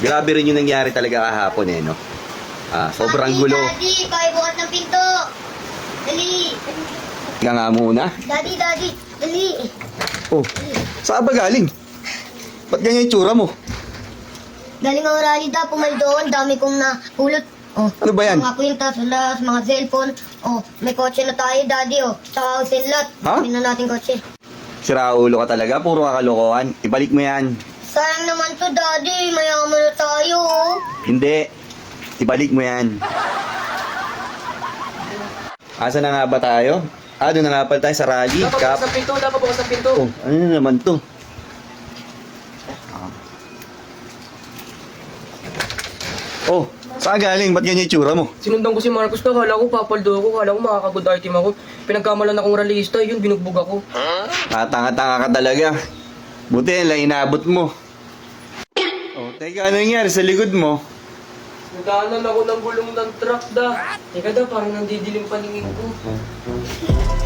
Grabe rin yung nangyari talaga kahapon eh, no? Sobrang gulo. Daddy, bukas ng pinto. Dali. Ka nga muna. Daddy, dali. Oh, saan ba galing? Ba't ganyan yung tsura mo? Galing ang rally da, pumal doon. Dami kong napulot. Oh, Ano ba yan? Mga kwintas, mga cellphone. Oh, may kotse na tayo, daddy, oh. Tsaka hotel lot. Ha? Dami na natin kotse. Sira ulo ka talaga, puro kakalokohan. Ibalik mo yan. Sayang naman to, daddy. Mayaman na tayo, oh. Hindi. Ibalik mo yan. Asa na nga ba tayo? Doon na nga pala tayo sa rally. Dapat bukas ang pinto. Oh, ano na naman to? Oh, saan galing? Ba't ganyan yung tsura mo? Sinundan ko si Marcos na, kala ko papaldo ako, kala ko makaka-good item ako. Pinagkamalan akong realista, yun, binugbog ako. Tanga-tanga ka talaga. Buti lang inabot mo. Oh, teka, ano nangyari sa likod mo? Nagdaanan ako ng gulong ng truck da. Teka da, parang nandidilim paningin ko.